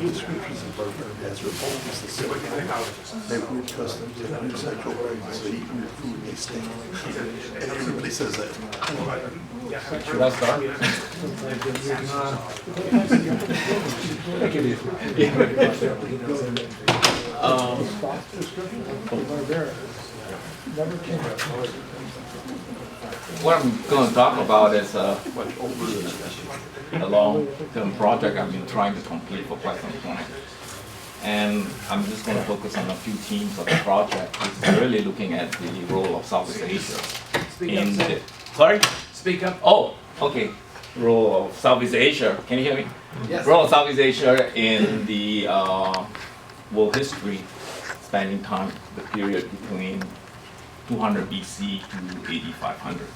descriptions of Berber as revolves the silk they were accustomed to the sexual practice of eating the food they stand. And everybody says that. Should I start? What I'm going to talk about is a long-term project I've been trying to complete for quite some time. And I'm just going to focus on a few themes of the project, which is really looking at the role of Southeast Asia in the... Sorry? Speak up. Oh, okay. Role of Southeast Asia. Can you hear me? Yes. Role of Southeast Asia in the world history, spanning time, the period between 200 BC to 8500.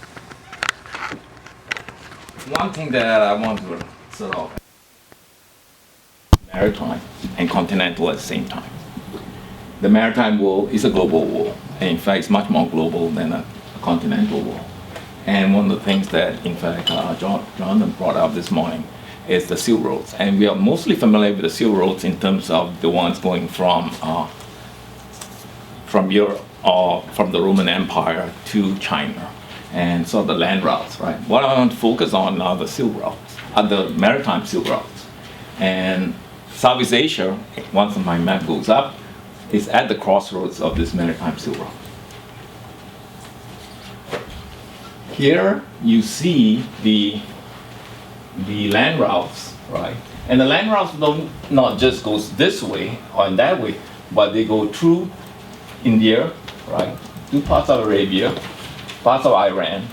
One thing that I want to sort of maritime and continental at the same time. The maritime world is a global world, and in fact, it's much more global than a continental world. And one of the things that, in fact, Jonathan brought up this morning is the Silk Roads. And we are mostly familiar with the Silk Roads in terms of the ones going from Europe or from the Roman Empire to China, and so the land routes, right? What I want to focus on are the Silk Routes, the maritime Silk Routes. And Southeast Asia, once my map goes up, is at the crossroads of this maritime Silk Route. Here you see the land routes, right? And the land routes don't not just goes this way or in that way, but they go through India, right? Through parts of Arabia, parts of Iran,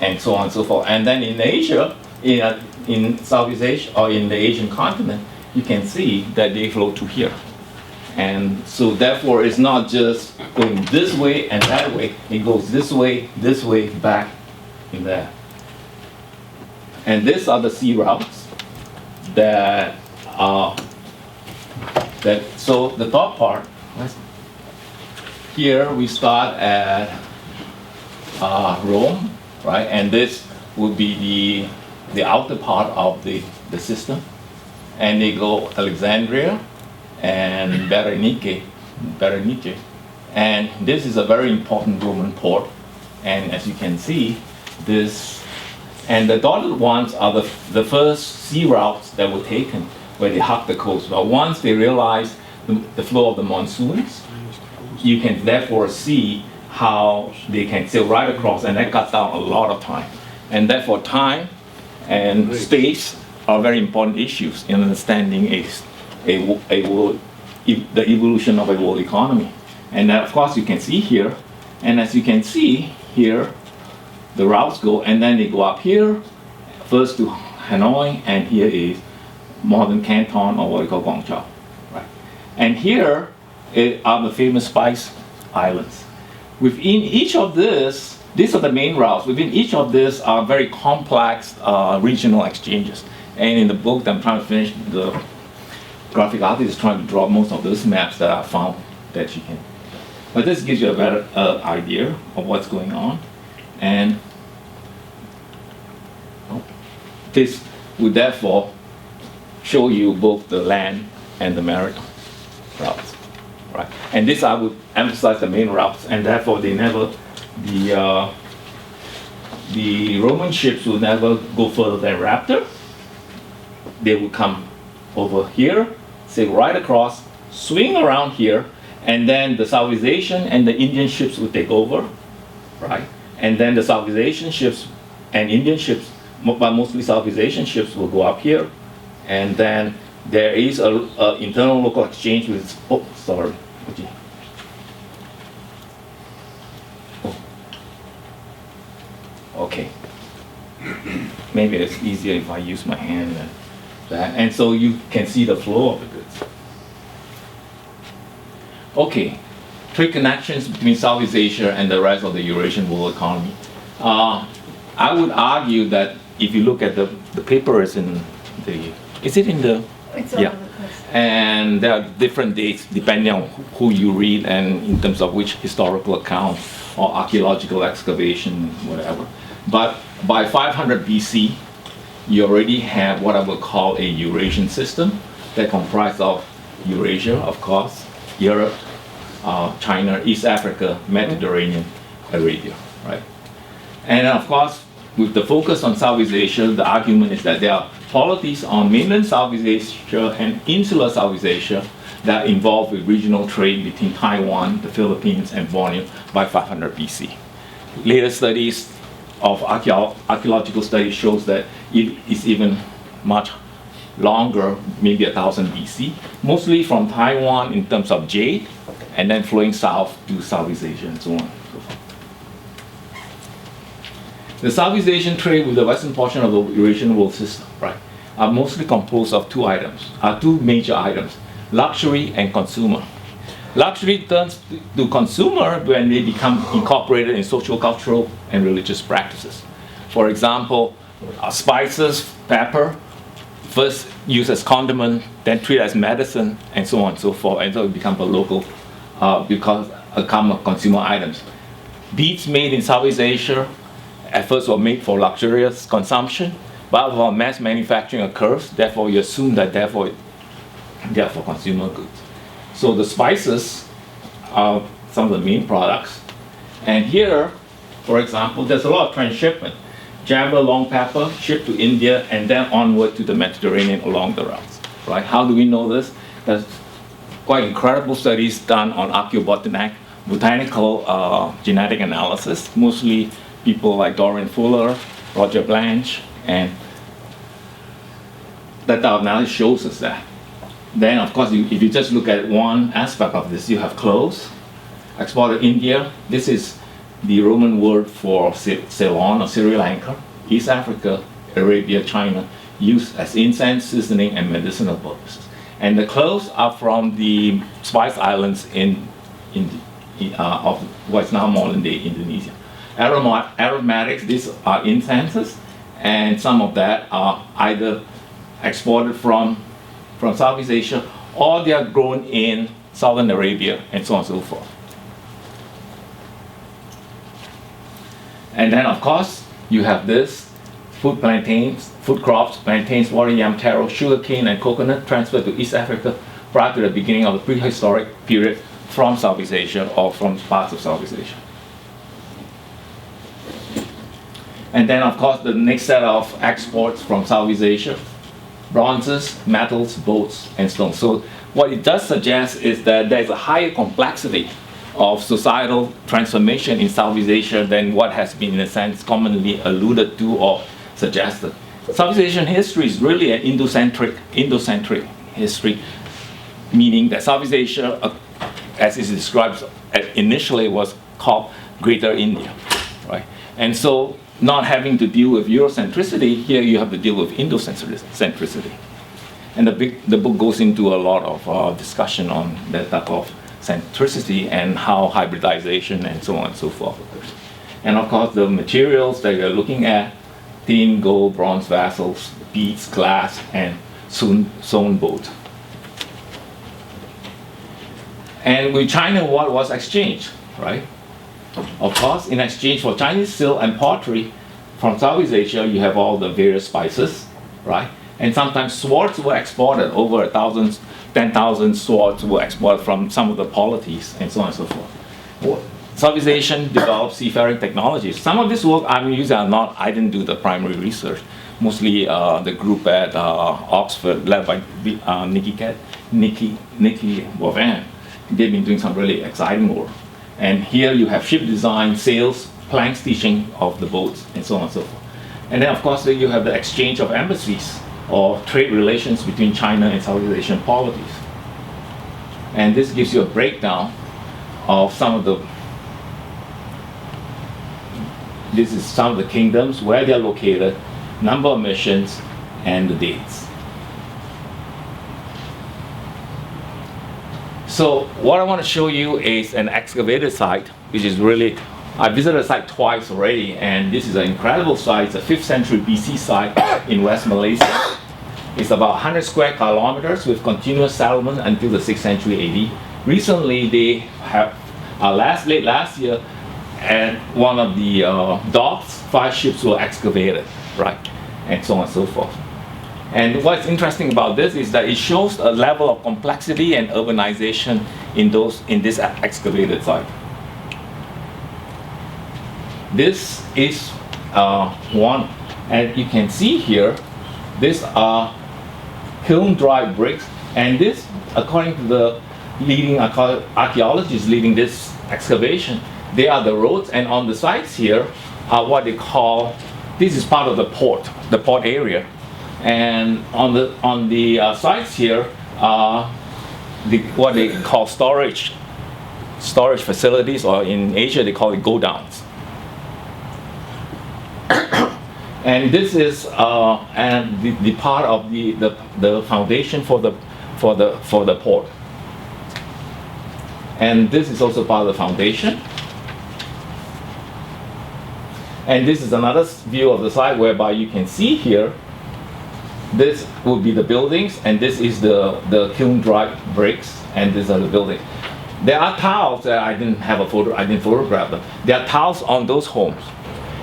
and so on and so forth. And then in Asia, in Southeast Asia or in the Asian continent, you can see that they flow to here. And so therefore it's not just going this way and that way, it goes this way, back in there. And these are the sea routes that so the top part, here we start at Rome, right? And this would be the outer part of the system. And they go Alexandria and Berenice. And this is a very important Roman port. And as you can see, this, and the dotted ones are the first sea routes that were taken where they hugged the coast. But once they realized the flow of the monsoons, you can therefore see how they can sail right across, and that cuts down a lot of time. And therefore time and space are very important issues in understanding the evolution of a world economy. And of course you can see here, and as you can see here, the routes go, and then they go up here, first to Hanoi, and here is modern Canton, or what we call Guangzhou, right? And here are the famous Spice Islands. Within each of these are the main routes. Within each of these are very complex regional exchanges. And in the book that I'm trying to finish, the graphic artist is trying to draw most of those maps that I found that you can. But this gives you a better idea of what's going on. And this would therefore show you both the land and the maritime routes, right? And this I would emphasize the main routes, and therefore they never, the Roman ships would never go further than Raptor. They would come over here, sail right across, swing around here, and then the Southeast Asian and the Indian ships would take over, right? And then the Southeast Asian ships and Indian ships, but mostly Southeast Asian ships, will go up here. And then there is a internal local exchange with, oh, sorry. Oh. Okay. Maybe it's easier if I use my hand than that. And so you can see the flow of the goods. Okay. Trade connections between Southeast Asia and the rest of the Eurasian world economy. I would argue that if you look at the paper is in the, is it in the? It's yeah. over the place. And there are different dates depending on who you read and in terms of which historical account or archaeological excavation, whatever. But by 500 BC, you already have what I would call a Eurasian system, that comprise of Eurasia, of course, Europe, China, East Africa, Mediterranean, Arabia, right? And of course, with the focus on Southeast Asia, the argument is that there are polities on mainland Southeast Asia and insular Southeast Asia that are involved with regional trade between Taiwan, the Philippines, and Borneo by 500 BC. Later studies of archaeological studies shows that it is even much longer, maybe 1000 BC, mostly from Taiwan in terms of jade, and then flowing south to Southeast Asia and so on. The Southeast Asian trade with the western portion of the Eurasian world system, right, are mostly composed of two major items, luxury and consumer. Luxury turns to consumer when they become incorporated in social, cultural, and religious practices. For example, spices, pepper, first used as condiment, then treated as medicine, and so on and so forth, and so it becomes a local, become consumer items. Beads made in Southeast Asia at first were made for luxurious consumption, but while mass manufacturing occurs, therefore you assume that they are for consumer goods. So the spices are some of the main products. And here, for example, there's a lot of transshipment. Java long pepper shipped to India and then onward to the Mediterranean along the routes, right? How do we know this? There's quite incredible studies done on botanical genetic analysis, mostly people like Dorian Fuller, Roger Blanche, and that analysis shows us that. Then, of course, if you just look at one aspect of this, you have clothes exported to India. This is the Roman word for Ceylon or Sri Lanka, East Africa, Arabia, China, used as incense, seasoning, and medicinal purposes. And the clothes are from the Spice Islands of what's now modern-day Indonesia. Aromatics, these are incenses, and some of that are either exported from Southeast Asia, or they are grown in southern Arabia, and so on and so forth. And then, of course, you have this food crops, plantains, water yam, taro, sugarcane, and coconut transferred to East Africa prior to the beginning of the prehistoric period from Southeast Asia or from parts of Southeast Asia. And then, of course, the next set of exports from Southeast Asia: bronzes, metals, boats, and stones. So what it does suggest is that there's a higher complexity of societal transformation in Southeast Asia than what has been, in a sense, commonly alluded to or suggested. Southeast Asian history is really an Indocentric history, meaning that Southeast Asia, as is described initially, was called Greater India, right? And so, not having to deal with Eurocentricity, here you have to deal with Indocentricity. And the book goes into a lot of discussion on that type of centricity and how hybridization and so on and so forth occurs. And of course, the materials that you're looking at: tin, gold, bronze vessels, beads, glass, and sewn boat. And with China, what was exchanged, right? Of course, in exchange for Chinese silk and pottery from Southeast Asia, you have all the various spices, right? And sometimes swords were exported. Over 10,000 swords were exported from some of the polities, and so on and so forth. Southeast Asian developed seafaring technologies. Some of this work I'm using are not, I didn't do the primary research. Mostly the group at Oxford, led by Nikki Boivin. They've been doing some really exciting work. And here you have ship design, sails, plank stitching of the boats, and so on and so forth. And then, of course, you have the exchange of embassies or trade relations between China and Southeast Asian polities. And this gives you a breakdown of some of the kingdoms, where they're located, number of missions, and the dates. So what I want to show you is an excavated site, which is really, I visited the site twice already, and this is an incredible site. It's a 5th century BC site in West Malaysia. It's about 100 square kilometers with continuous settlement until the 6th century AD. Recently, they have, late last year, at one of the docks, 5 ships were excavated, right? And so on and so forth. And what's interesting about this is that it shows a level of complexity and urbanization in this excavated site. This is one, and you can see here, these are kiln-dried bricks, and this, according to the leading archaeologists leading this excavation, they are the roads, and on the sides here are what they call, this is part of the port area, and on the sides here are what they call storage facilities, or in Asia they call it godowns. And this is and the part of the foundation for the port. And this is also part of the foundation. And this is another view of the site whereby you can see here, this would be the buildings, and this is the kiln-dried bricks, and these are the buildings. There are tiles that I didn't photograph them. There are tiles on those homes.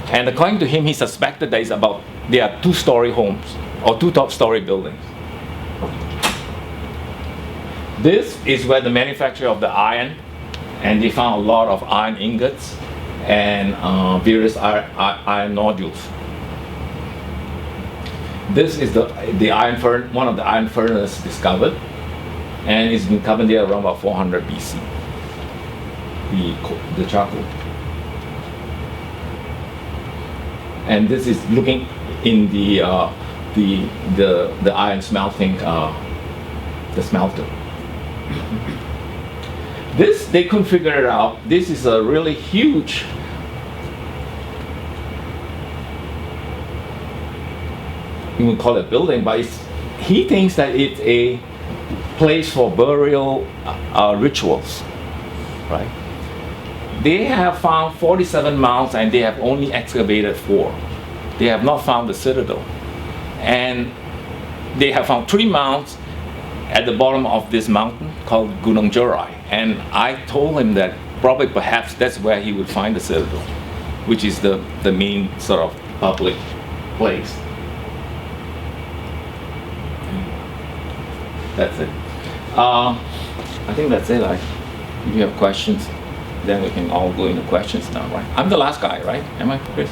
And according to him, he suspected there are 2-story homes, or 2 top-story buildings. This is where the manufacture of the iron, and they found a lot of iron ingots and various iron nodules. This is one of the iron furnaces discovered, and it's been covered there around about 400 BC. The charcoal. And this is looking in the iron smelting, the smelter. This, they couldn't figure it out. This is a really huge, you would call it building, but he thinks that it's a place for burial rituals, right? They have found 47 mounds, and they have only excavated 4. They have not found the citadel. And they have found 3 mounds at the bottom of this mountain called Gunung Jurai. And I told him that probably perhaps that's where he would find the citadel, which is the main sort of public place. That's it. I think that's it. If you have questions, then we can all go into questions now, right? I'm the last guy, right? Am I, Chris?